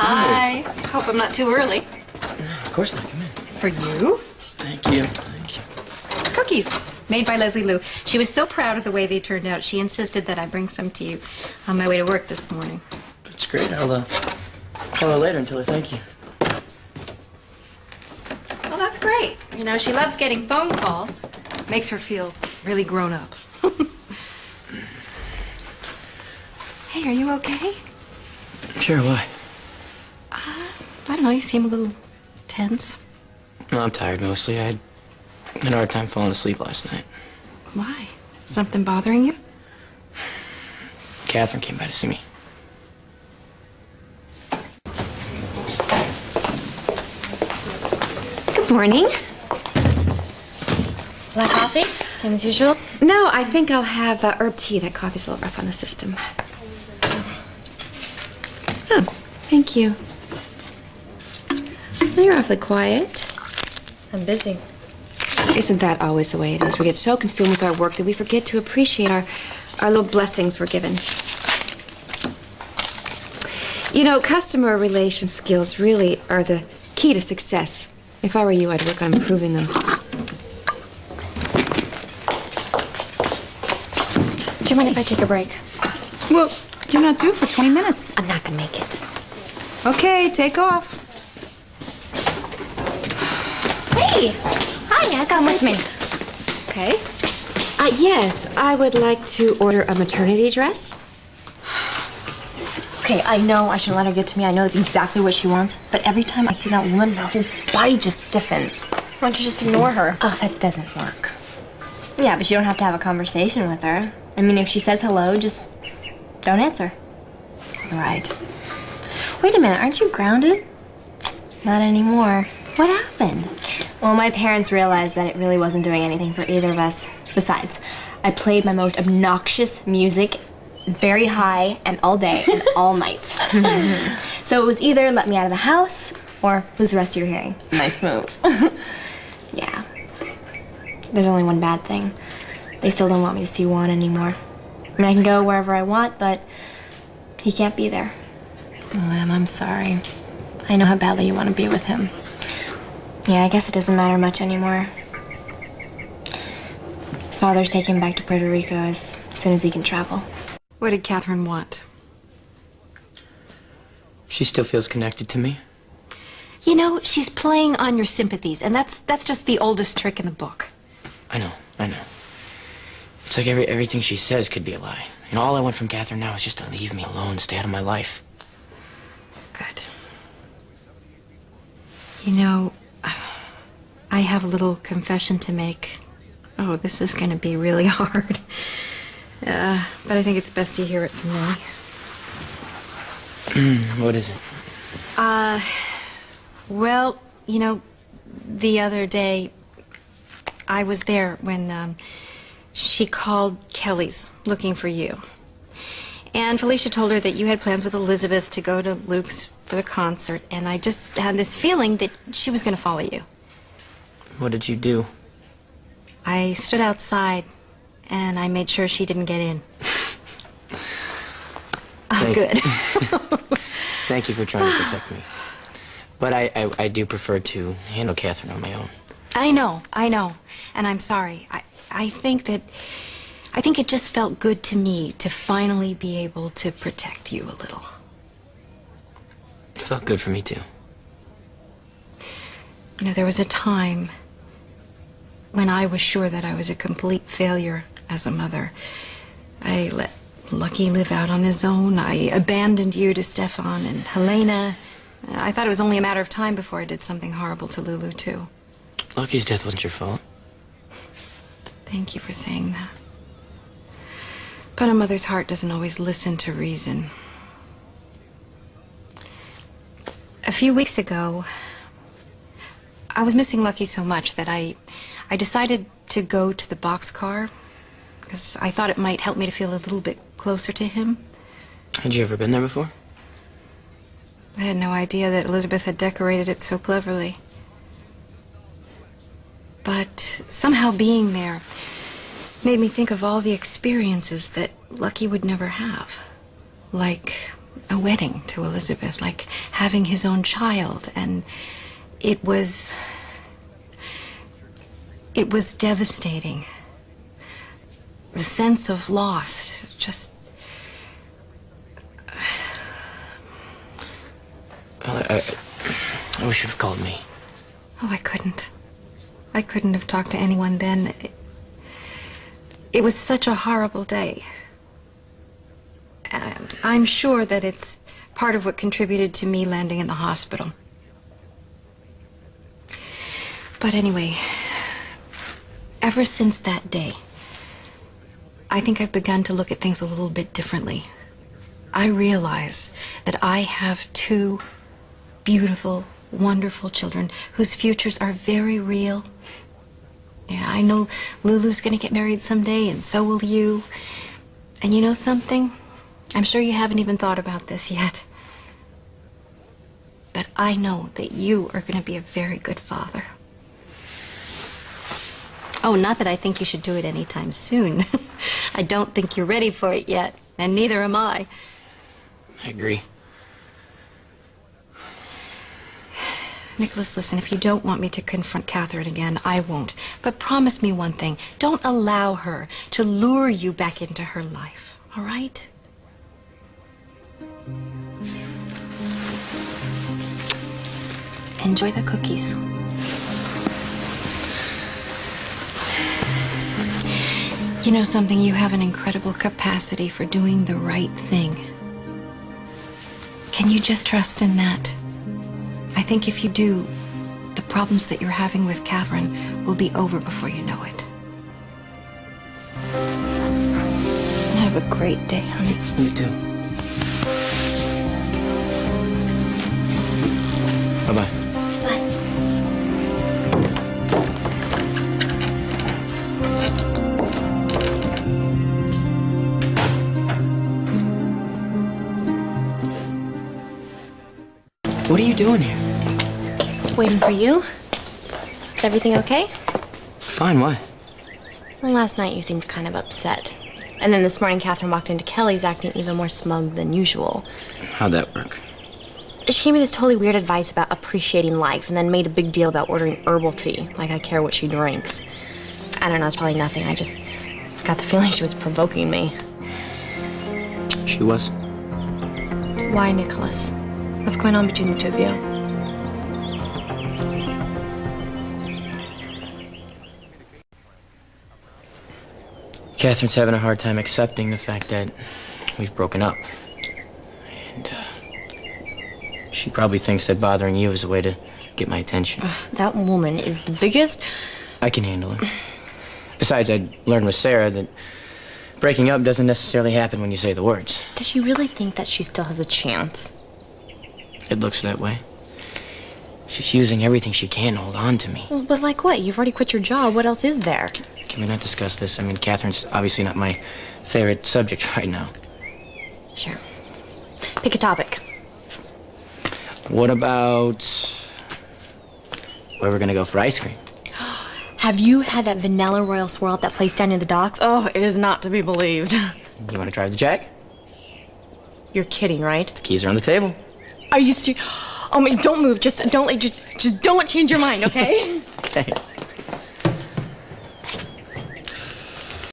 Hi. Hope I'm not too early. Of course not. Come in. For you? Thank you. Thank you. Cookies, made by Leslie Lou. She was so proud of the way they turned out, she insisted that I bring some to you on my way to work this morning. That's great. I'll call her later and tell her thank you. Well, that's great. You know, she loves getting phone calls. Makes her feel really grown up. Hey, are you okay? Sure, why? I don't know, you seem a little tense. No, I'm tired mostly. I had a hard time falling asleep last night. Why? Something bothering you? Katherine came by to see me. Good morning. Black coffee? Same as usual? No, I think I'll have herb tea. That coffee's a little rough on the system. Oh, thank you. Well, you're awfully quiet. I'm busy. Isn't that always the way it is? We get so consumed with our work that we forget to appreciate our little blessings we're given. You know, customer relation skills really are the key to success. If I were you, I'd work on improving them. Do you mind if I take a break? Well, you're not due for 20 minutes. I'm not gonna make it. Okay, take off. Hey! Hi, come with me. Okay. Yes, I would like to order a maternity dress. Okay, I know I should let her get to me. I know it's exactly what she wants. But every time I see that woman, my whole body just stiffens. Why don't you just ignore her? Oh, that doesn't work. Yeah, but you don't have to have a conversation with her. I mean, if she says hello, just don't answer. Right. Wait a minute, aren't you grounded? Not anymore. What happened? Well, my parents realized that it really wasn't doing anything for either of us. Besides, I played my most obnoxious music very high and all day and all night. So it was either let me out of the house or lose the rest of your hearing. Nice move. Yeah. There's only one bad thing. They still don't want me to see Juan anymore. I mean, I can go wherever I want, but he can't be there. Oh, Em, I'm sorry. I know how badly you want to be with him. Yeah, I guess it doesn't matter much anymore. His father's taking him back to Puerto Rico as soon as he can travel. What did Katherine want? She still feels connected to me. You know, she's playing on your sympathies, and that's just the oldest trick in the book. I know. It's like everything she says could be a lie. And all I want from Katherine now is just to leave me alone, stay out of my life. Good. You know, I have a little confession to make. Oh, this is going to be really hard. But I think it's best to hear it from me. What is it? Well, you know, the other day, I was there when she called Kelly's looking for you. And Felicia told her that you had plans with Elizabeth to go to Luke's for the concert, and I just had this feeling that she was going to follow you. What did you do? I stood outside, and I made sure she didn't get in. Oh, good. Thank you for trying to protect me. But I do prefer to handle Katherine on my own. I know, and I'm sorry. I think it just felt good to me to finally be able to protect you a little. It felt good for me, too. You know, there was a time when I was sure that I was a complete failure as a mother. I let Lucky live out on his own. I abandoned you to Stefan and Helena. I thought it was only a matter of time before I did something horrible to Lulu, too. Lucky's death wasn't your fault. Thank you for saying that. But a mother's heart doesn't always listen to reason. A few weeks ago, I was missing Lucky so much that I decided to go to the boxcar because I thought it might help me to feel a little bit closer to him. Had you ever been there before? I had no idea that Elizabeth had decorated it so cleverly. But somehow being there made me think of all the experiences that Lucky would never have. Like a wedding to Elizabeth, like having his own child, and it was devastating. The sense of loss, just... Well, I wish you'd have called me. Oh, I couldn't. I couldn't have talked to anyone then. It was such a horrible day. I'm sure that it's part of what contributed to me landing in the hospital. But anyway, ever since that day, I think I've begun to look at things a little bit differently. I realize that I have two beautiful, wonderful children whose futures are very real. Yeah, I know Lulu's gonna get married someday, and so will you. And you know something? I'm sure you haven't even thought about this yet. But I know that you are gonna be a very good father. Oh, not that I think you should do it anytime soon. I don't think you're ready for it yet, and neither am I. I agree. Nikolas, listen, if you don't want me to confront Katherine again, I won't. But promise me one thing. Don't allow her to lure you back into her life, all right? Enjoy the cookies. You know something? You have an incredible capacity for doing the right thing. Can you just trust in that? I think if you do, the problems that you're having with Katherine will be over before you know it. Have a great day, honey. You too. Bye-bye. Bye. What are you doing here? Waiting for you. Is everything okay? Fine, why? Well, last night you seemed kind of upset. And then this morning Katherine walked into Kelly's acting even more smug than usual. How'd that work? She gave me this totally weird advice about appreciating life and then made a big deal about ordering herbal tea, like I care what she drinks. I don't know, it's probably nothing. I just got the feeling she was provoking me. She was. Why, Nikolas? What's going on between the two of you? Katherine's having a hard time accepting the fact that we've broken up. And, she probably thinks that bothering you is a way to get my attention. That woman is the biggest... I can handle it. Besides, I learned with Sarah that breaking up doesn't necessarily happen when you say the words. Does she really think that she still has a chance? It looks that way. She's using everything she can to hold on to me. Well, but like what? You've already quit your job. What else is there? Can we not discuss this? I mean, Katherine's obviously not my favorite subject right now. Sure. Pick a topic. What about where we're gonna go for ice cream? Have you had that vanilla royal swirl at that place down near the docks? Oh, it is not to be believed. You wanna drive the Jack? You're kidding, right? The keys are on the table. Are you serious? Oh my, don't move. Just don't change your mind, okay? Okay.